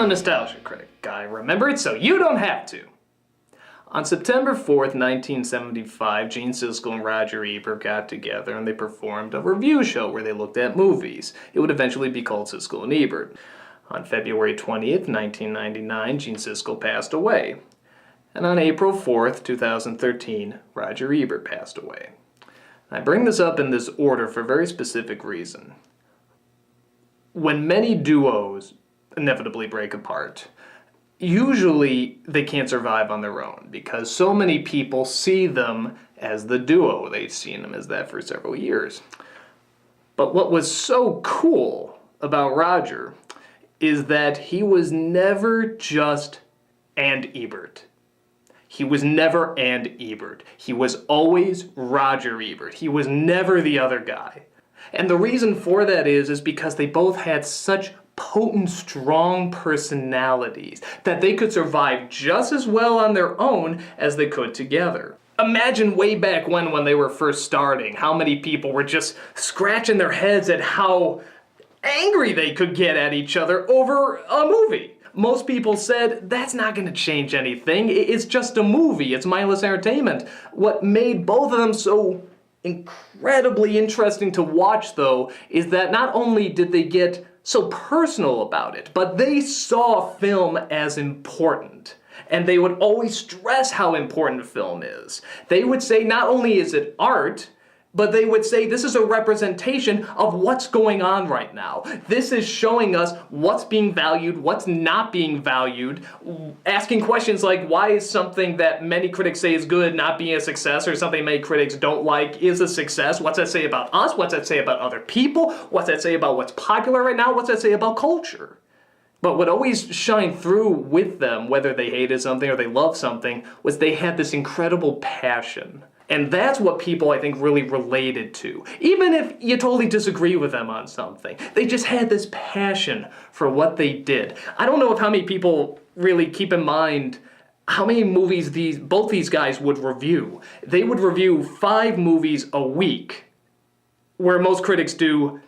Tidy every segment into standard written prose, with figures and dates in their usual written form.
I'm Nostalgia Critic. I remember it so you don't have to. On September 4th, 1975, Gene Siskel and Roger Ebert got together and they performed a review show where they looked at movies. It would eventually be called Siskel and Ebert. On February 20th, 1999, Gene Siskel passed away. And on April 4th, 2013, Roger Ebert passed away. I bring this up in this order for a very specific reason. When many duos inevitably break apart, usually they can't survive on their own because so many people see them as the duo. They've seen them as that for several years. But what was so cool about Roger is that he was never just and Ebert. He was never and Ebert. He was always Roger Ebert. He was never the other guy. And the reason for that is because they both had such potent, strong personalities that they could survive just as well on their own as they could together. Imagine way back when they were first starting, how many people were just scratching their heads at how angry they could get at each other over a movie. Most people said, that's not going to change anything. It's just a movie. It's mindless entertainment. What made both of them so incredibly interesting to watch, though, is that not only did they get so personal about it, but they saw film as important. And they would always stress how important film is. They would say not only is it art, but they would say this is a representation of what's going on right now. This is showing us what's being valued, what's not being valued, asking questions like why is something that many critics say is good not being a success, or something many critics don't like is a success. What's that say about us? What's that say about other people? What's that say about what's popular right now? What's that say about culture? But what always shined through with them, whether they hated something or they loved something, was they had this incredible passion. And that's what people, I think, really related to. Even if you totally disagree with them on something, they just had this passion for what they did. I don't know how many people really keep in mind how many movies both these guys would review. They would review 5 movies a week, where most critics do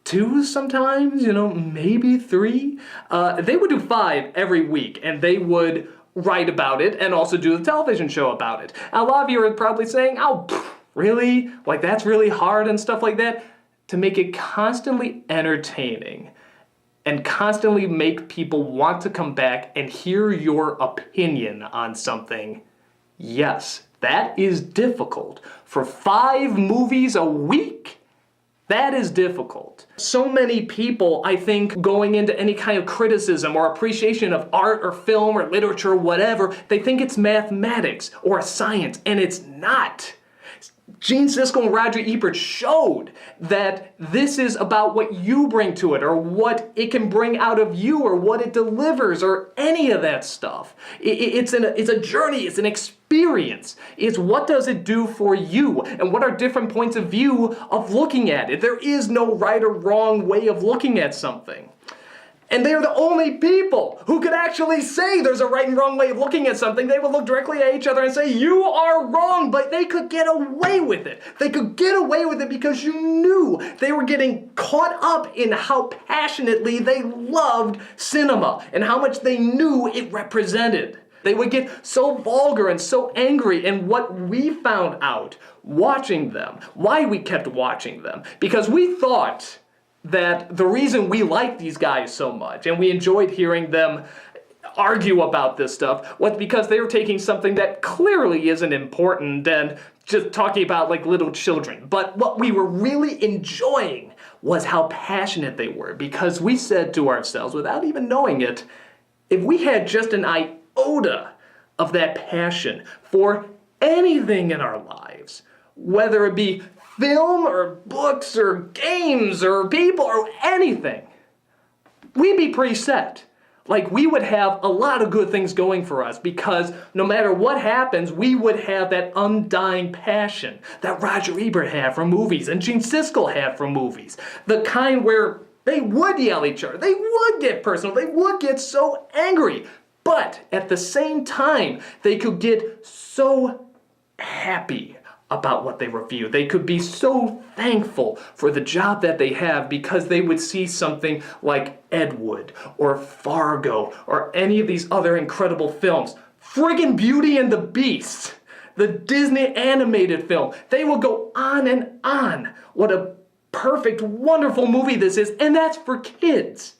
2 sometimes, maybe 3. They would do 5 every week, and they would write about it and also do the television show about it. A lot of you are probably saying, oh, really? Like that's really hard and stuff like that? To make it constantly entertaining and constantly make people want to come back and hear your opinion on something, yes, that is difficult. For 5 movies a week? That is difficult. So many people, I think, going into any kind of criticism or appreciation of art or film or literature or whatever, they think it's mathematics or science, and it's not. Gene Siskel and Roger Ebert showed that this is about what you bring to it, or what it can bring out of you, or what it delivers, or any of that stuff. It's a journey, it's an experience. It's what does it do for you, and what are different points of view of looking at it. There is no right or wrong way of looking at something. And they're the only people who could actually say there's a right and wrong way of looking at something. They would look directly at each other and say, you are wrong, but they could get away with it. They could get away with it because you knew they were getting caught up in how passionately they loved cinema and how much they knew it represented. They would get so vulgar and so angry, and what we found out watching them, why we kept watching them, because we thought that the reason we liked these guys so much and we enjoyed hearing them argue about this stuff was because they were taking something that clearly isn't important and just talking about like little children. But what we were really enjoying was how passionate they were, because we said to ourselves, without even knowing it, if we had just an iota of that passion for anything in our lives, whether it be film or books or games or people or anything, we'd be pretty set. Like, we would have a lot of good things going for us, because no matter what happens, we would have that undying passion that Roger Ebert had for movies and Gene Siskel had for movies. The kind where they would yell at each other, they would get personal, they would get so angry, but at the same time, they could get so happy about what they review. They could be so thankful for the job that they have because they would see something like Ed Wood or Fargo or any of these other incredible films. Friggin' Beauty and the Beast, the Disney animated film. They will go on and on. What a perfect, wonderful movie this is, and that's for kids.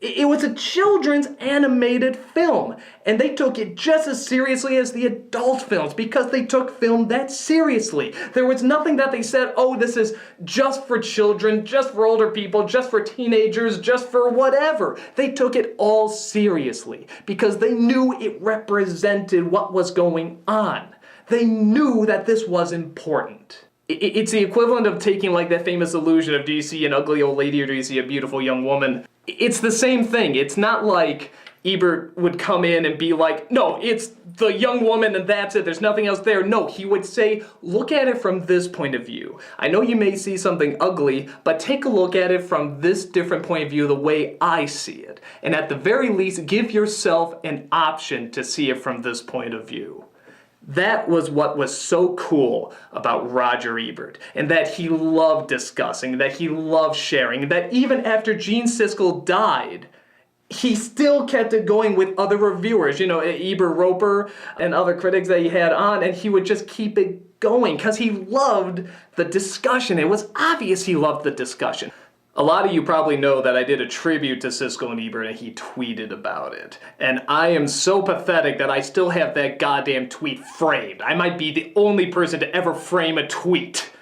It was a children's animated film, and they took it just as seriously as the adult films because they took film that seriously. There was nothing that they said, oh, this is just for children, just for older people, just for teenagers, just for whatever. They took it all seriously because they knew it represented what was going on. They knew that this was important. It's the equivalent of taking like that famous illusion of, do you see an ugly old lady or do you see a beautiful young woman? It's the same thing. It's not like Ebert would come in and be like, no, it's the young woman and that's it. There's nothing else there. No, he would say, look at it from this point of view. I know you may see something ugly, but take a look at it from this different point of view, the way I see it. And at the very least, give yourself an option to see it from this point of view. That was what was so cool about Roger Ebert, and that he loved discussing, that he loved sharing, that even after Gene Siskel died, he still kept it going with other reviewers, you know, Ebert Roper and other critics that he had on, and he would just keep it going because he loved the discussion. It was obvious he loved the discussion. A lot of you probably know that I did a tribute to Siskel and Ebert and he tweeted about it. And I am so pathetic that I still have that goddamn tweet framed. I might be the only person to ever frame a tweet.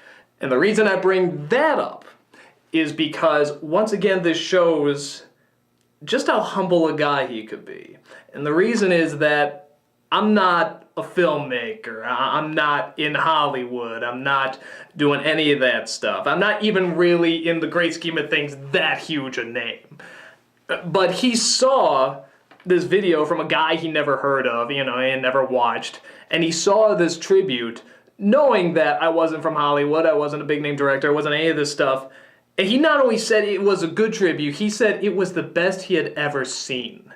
And the reason I bring that up is because, once again, this shows just how humble a guy he could be. And the reason is that I'm not a filmmaker, I'm not in Hollywood, I'm not doing any of that stuff. I'm not even really, in the great scheme of things, that huge a name. But he saw this video from a guy he never heard of, you know, and never watched, and he saw this tribute, knowing that I wasn't from Hollywood, I wasn't a big name director, I wasn't any of this stuff, and he not only said it was a good tribute, he said it was the best he had ever seen.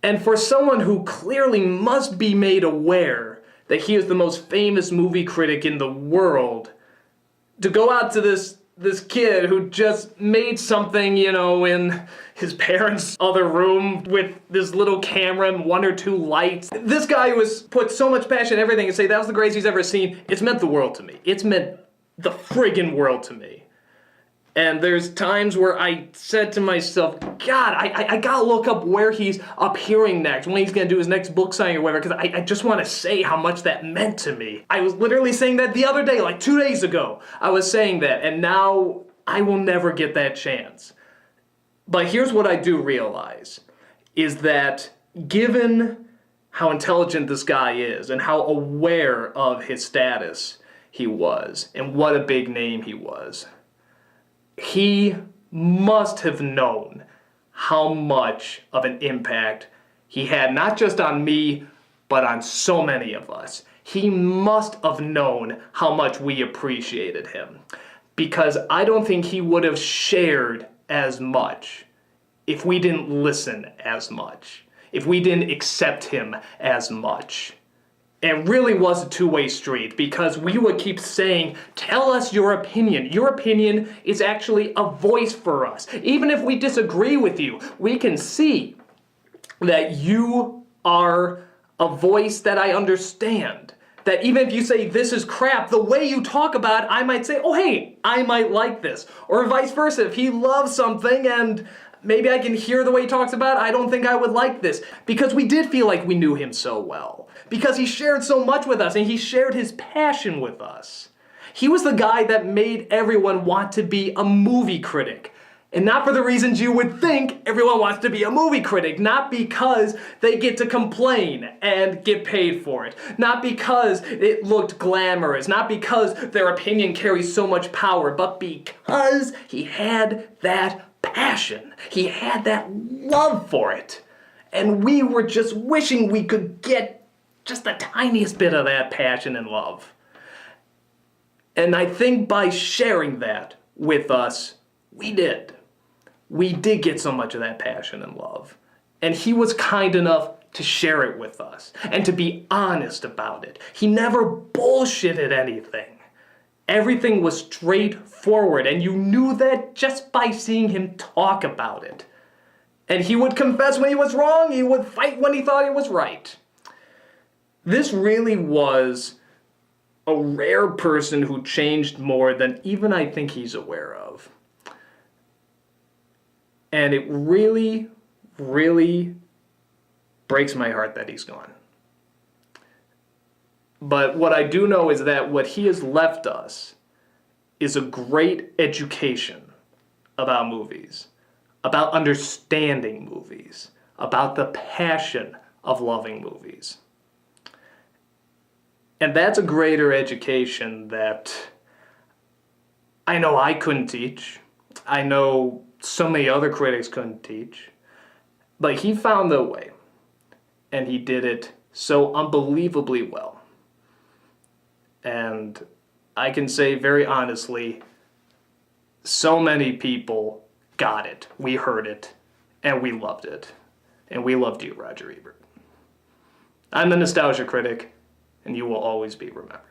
And for someone who clearly must be made aware that he is the most famous movie critic in the world, to go out to this kid who just made something, you know, in his parents' other room with this little camera and one or two lights. This guy was put so much passion in everything and say that was the greatest he's ever seen. It's meant the world to me. It's meant the friggin' world to me. And there's times where I said to myself, God, I gotta look up where he's appearing next, when he's gonna do his next book signing or whatever, because I just want to say how much that meant to me. I was literally saying that the other day, like 2 days ago. I was saying that, and now I will never get that chance. But here's what I do realize, is that given how intelligent this guy is, and how aware of his status he was, and what a big name he was, he must have known how much of an impact he had, not just on me, but on so many of us. He must have known how much we appreciated him, because I don't think he would have shared as much if we didn't listen as much, if we didn't accept him as much. It really was a two-way street, because we would keep saying, tell us your opinion. Your opinion is actually a voice for us. Even if we disagree with you, we can see that you are a voice that I understand. That even if you say this is crap, the way you talk about it, I might say, oh hey, I might like this. Or vice versa, if he loves something and maybe I can hear the way he talks about it, I don't think I would like this. Because we did feel like we knew him so well. Because he shared so much with us, and he shared his passion with us. He was the guy that made everyone want to be a movie critic. And not for the reasons you would think everyone wants to be a movie critic. Not because they get to complain and get paid for it. Not because it looked glamorous. Not because their opinion carries so much power. But because he had that passion. He had that love for it. And we were just wishing we could get just the tiniest bit of that passion and love. And I think by sharing that with us, we did. We did get so much of that passion and love. And he was kind enough to share it with us and to be honest about it. He never bullshitted anything. Everything was straightforward, and you knew that just by seeing him talk about it. And he would confess when he was wrong, he would fight when he thought he was right. This really was a rare person who changed more than even I think he's aware of. And it really, really breaks my heart that he's gone. But what I do know is that what he has left us is a great education about movies, about understanding movies, about the passion of loving movies. And that's a greater education that I know I couldn't teach. I know so many other critics couldn't teach. But he found the way. And he did it so unbelievably well. And I can say very honestly, so many people got it. We heard it. And we loved it. And we loved you, Roger Ebert. I'm the Nostalgia Critic, and you will always be remembered.